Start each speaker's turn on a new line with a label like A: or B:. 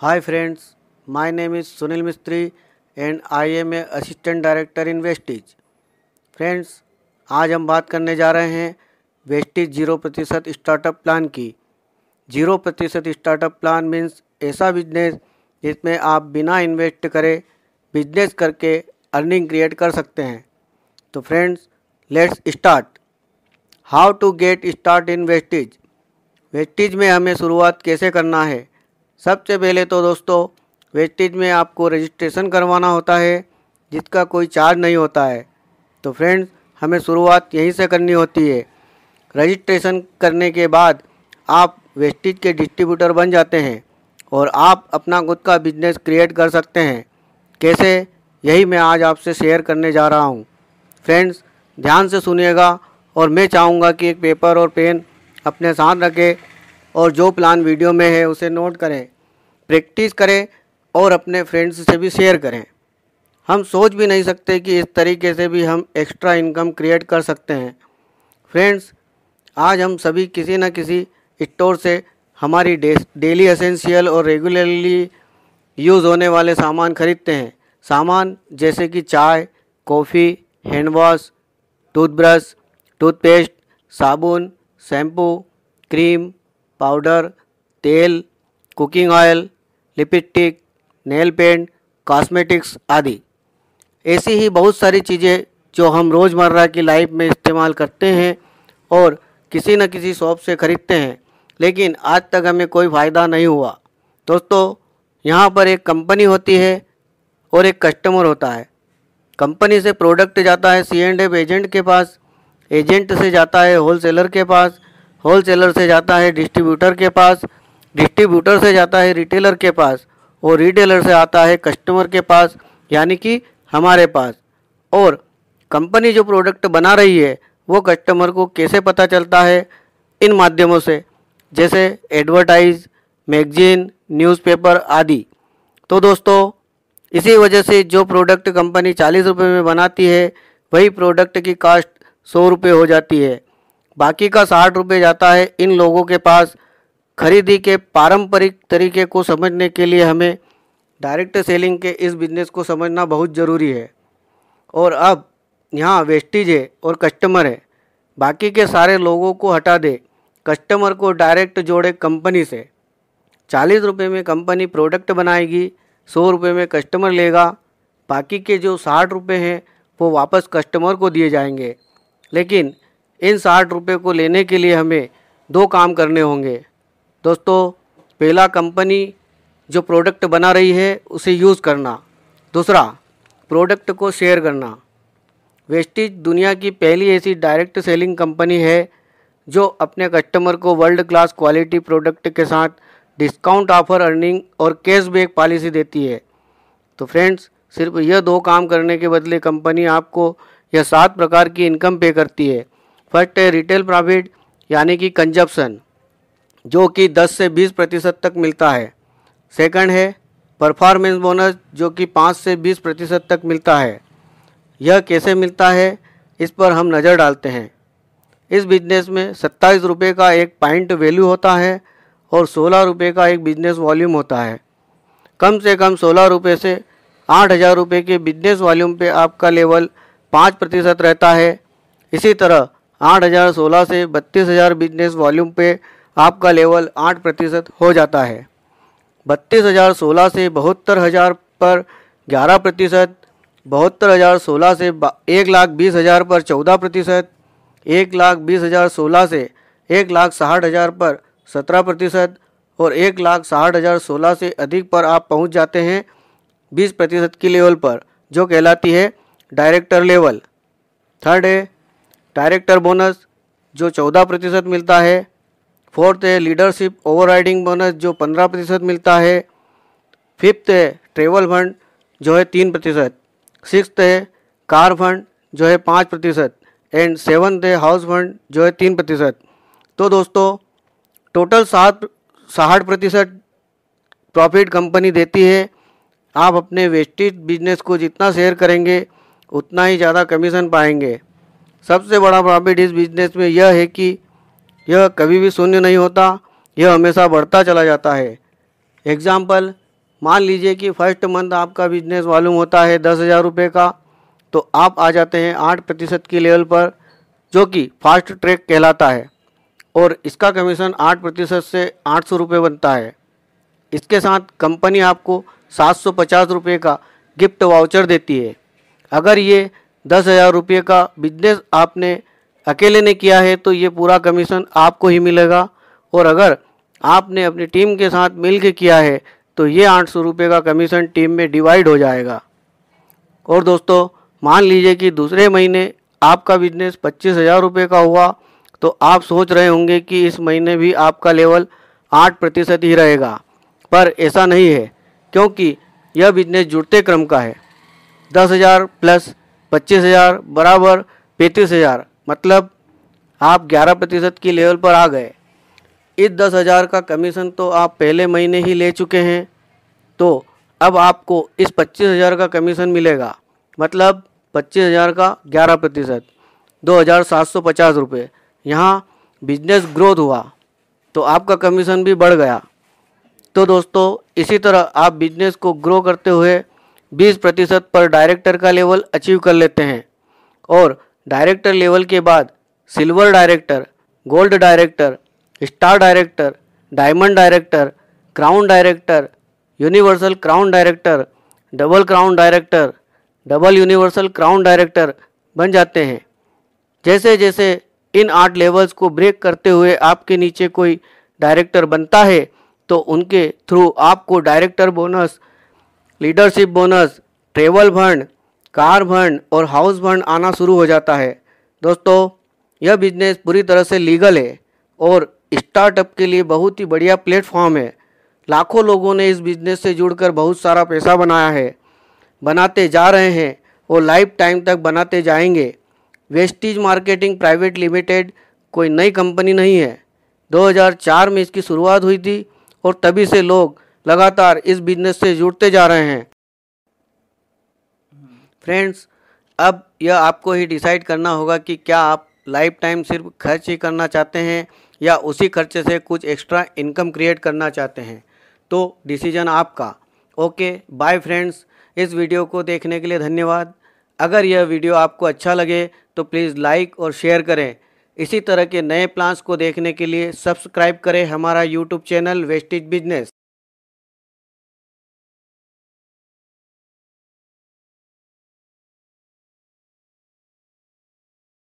A: Hi friends, my name is Sunil Mistry and I am a Assistant Director in Vestige. Friends, आज हम बात करने जा रहे हैं वेस्टिज 0% स्टार्टअप प्लान की। 0% स्टार्टअप प्लान मीन्स ऐसा बिजनेस जिसमें आप बिना इन्वेस्ट करे बिजनेस करके अर्निंग क्रिएट कर सकते हैं। तो friends, let's start. How to get start in Vestige. Vestige में हमें शुरुआत कैसे करना है। सबसे पहले तो दोस्तों, वेस्टिज में आपको रजिस्ट्रेशन करवाना होता है जिसका कोई चार्ज नहीं होता है। तो फ्रेंड्स, हमें शुरुआत यहीं से करनी होती है। रजिस्ट्रेशन करने के बाद आप वेस्टिज के डिस्ट्रीब्यूटर बन जाते हैं और आप अपना खुद का बिजनेस क्रिएट कर सकते हैं। कैसे, यही मैं आज आपसे शेयर करने जा रहा हूँ। फ्रेंड्स, ध्यान से सुनिएगा और मैं चाहूँगा कि एक पेपर और पेन अपने साथ रखें और जो प्लान वीडियो में है उसे नोट करें, प्रैक्टिस करें और अपने फ्रेंड्स से भी शेयर करें। हम सोच भी नहीं सकते कि इस तरीके से भी हम एक्स्ट्रा इनकम क्रिएट कर सकते हैं। फ्रेंड्स, आज हम सभी किसी न किसी स्टोर से हमारी डेली एसेंशियल और रेगुलरली यूज़ होने वाले सामान खरीदते हैं। सामान जैसे कि चाय, coffee, hand wash, toothbrush, toothpaste, साबुन, शैम्पू, क्रीम, पाउडर, तेल, cooking oil, lipstick, nail paint, cosmetics आदि। ऐसी ही बहुत सारी चीज़ें जो हम रोज़मर्रा की लाइफ में इस्तेमाल करते हैं और किसी न किसी शॉप से ख़रीदते हैं, लेकिन आज तक हमें कोई फ़ायदा नहीं हुआ। दोस्तों, यहाँ पर एक कंपनी होती है और एक कस्टमर होता है। कंपनी से प्रोडक्ट जाता है C&F एजेंट के पास, एजेंट से जाता है होलसेलर के पास, होलसेलर से जाता है डिस्ट्रीब्यूटर के पास, डिस्ट्रीब्यूटर से जाता है रिटेलर के पास और रिटेलर से आता है कस्टमर के पास, यानी कि हमारे पास। और कंपनी जो प्रोडक्ट बना रही है वो कस्टमर को कैसे पता चलता है? इन माध्यमों से, जैसे एडवर्टाइज, मैगजीन, न्यूज़पेपर आदि। तो दोस्तों, इसी वजह से जो प्रोडक्ट कंपनी 40 रुपये में बनाती है वही प्रोडक्ट की कास्ट 100 रुपये हो जाती है। बाकी का 60 रुपये जाता है इन लोगों के पास। खरीदी के पारंपरिक तरीके को समझने के लिए हमें डायरेक्ट सेलिंग के इस बिज़नेस को समझना बहुत ज़रूरी है। और अब यहाँ वेस्टिज है और कस्टमर है, बाकी के सारे लोगों को हटा दे, कस्टमर को डायरेक्ट जोड़े कंपनी से। 40 रुपये में कंपनी प्रोडक्ट बनाएगी, 100 रुपये में कस्टमर लेगा, बाकी के जो 60 रुपये हैं वो वापस कस्टमर को दिए जाएंगे। लेकिन इन 60 रुपये को लेने के लिए हमें 2 काम करने होंगे। दोस्तों, पहला, कंपनी जो प्रोडक्ट बना रही है उसे यूज़ करना। दूसरा, प्रोडक्ट को शेयर करना। वेस्टिज दुनिया की पहली ऐसी डायरेक्ट सेलिंग कंपनी है जो अपने कस्टमर को वर्ल्ड क्लास क्वालिटी प्रोडक्ट के साथ डिस्काउंट ऑफर, अर्निंग और कैशबैक पॉलिसी देती है। तो फ्रेंड्स, सिर्फ यह 2 काम करने के बदले कंपनी आपको यह 7 प्रकार की इनकम पे करती है। फर्स्ट है रिटेल प्रॉफिट, यानी कि कंजप्शन, जो कि 10 से 20% तक मिलता है। सेकंड है परफॉर्मेंस बोनस, जो कि 5 से 20% तक मिलता है। यह कैसे मिलता है, इस पर हम नज़र डालते हैं। इस बिजनेस में 27 रुपये का एक पॉइंट वैल्यू होता है और 16 रुपये का एक बिजनेस वॉल्यूम होता है। कम से कम 16 रुपये से 8,000 रुपये के बिजनेस वॉल्यूम पे आपका लेवल 5% रहता है। इसी तरह 8,016 से 32,000 बिजनेस वॉल्यूम पे आपका लेवल 8% हो जाता है। 32,016 से 72,000 पर 11%, 72,016 से 1,20,000 पर 14%, 1,20,016 से 1,60,000 पर 17% और 1,60,016 से अधिक पर आप पहुंच जाते हैं 20% की लेवल पर, जो कहलाती है डायरेक्टर लेवल। थर्ड है डायरेक्टर बोनस, जो 14% मिलता है। फोर्थ है लीडरशिप ओवरराइडिंग बोनस, जो 15% मिलता है। फिफ्थ है ट्रेवल फंड, जो है 3%। सिक्स्थ है कार फंड, जो है 5%। एंड सेवन्थ है हाउस फंड, जो है 3%। तो दोस्तों, टोटल 60% प्रॉफिट कंपनी देती है। आप अपने वेस्टिज बिजनेस को जितना शेयर करेंगे उतना ही ज़्यादा कमीशन पाएंगे। सबसे बड़ा प्रॉफिट इस बिजनेस में यह है कि यह कभी भी शून्य नहीं होता, यह हमेशा बढ़ता चला जाता है। एग्जाम्पल, मान लीजिए कि फर्स्ट मंथ आपका बिजनेस वॉल्यूम होता है 10,000 रुपये का, तो आप आ जाते हैं 8% की लेवल पर, जो कि फास्ट ट्रैक कहलाता है और इसका कमीशन 8% से 800 रुपये बनता है। इसके साथ कंपनी आपको 750 रुपये का गिफ्ट वाउचर देती है। अगर ये 10,000 रुपये का बिजनेस आपने अकेले ने किया है तो ये पूरा कमीशन आपको ही मिलेगा, और अगर आपने अपनी टीम के साथ मिल के किया है तो ये 800 रुपये का कमीशन टीम में डिवाइड हो जाएगा। और दोस्तों, मान लीजिए कि दूसरे महीने आपका बिजनेस 25,000 रुपये का हुआ, तो आप सोच रहे होंगे कि इस महीने भी आपका लेवल 8% ही रहेगा, पर ऐसा नहीं है, क्योंकि यह बिजनेस जुड़ते क्रम का है। 10,000 प्लस 25,000 बराबर 35,000, मतलब आप 11% की लेवल पर आ गए। इस 10,000 का कमीशन तो आप पहले महीने ही ले चुके हैं, तो अब आपको इस 25,000 का कमीशन मिलेगा, मतलब 25,000 का 11%, 2,750 रुपये। यहाँ बिजनेस ग्रोथ हुआ तो आपका कमीशन भी बढ़ गया। तो दोस्तों, इसी तरह आप बिजनेस को ग्रो करते हुए 20% पर डायरेक्टर का लेवल अचीव कर लेते हैं, और डायरेक्टर लेवल के बाद silver director, gold director, star director, diamond director, crown director, universal crown director, double crown director, double universal crown director बन जाते हैं। जैसे जैसे इन 8 लेवल्स को ब्रेक करते हुए आपके नीचे कोई डायरेक्टर बनता है तो उनके थ्रू आपको director bonus, leadership bonus, travel fund, car fund और हाउस फंड आना शुरू हो जाता है। दोस्तों, यह बिजनेस पूरी तरह से लीगल है और स्टार्टअप के लिए बहुत ही बढ़िया प्लेटफॉर्म है। लाखों लोगों ने इस बिजनेस से जुड़कर बहुत सारा पैसा बनाया है, बनाते जा रहे हैं और लाइफ टाइम तक बनाते जाएंगे। वेस्टीज मार्केटिंग प्राइवेट लिमिटेड कोई नई कंपनी नहीं है। 2004 में इसकी शुरुआत हुई थी और तभी से लोग लगातार इस बिजनेस से जुड़ते जा रहे हैं। फ्रेंड्स, अब यह आपको ही डिसाइड करना होगा कि क्या आप लाइफ टाइम सिर्फ खर्च ही करना चाहते हैं या उसी खर्चे से कुछ एक्स्ट्रा इनकम क्रिएट करना चाहते हैं। तो डिसीजन आपका। Okay, bye friends. इस वीडियो को देखने के लिए धन्यवाद। अगर यह वीडियो आपको अच्छा लगे तो प्लीज़ लाइक और शेयर करें। इसी तरह के नए प्लान्स को देखने के लिए सब्सक्राइब करें हमारा यूट्यूब चैनल वेस्टीज बिजनेस।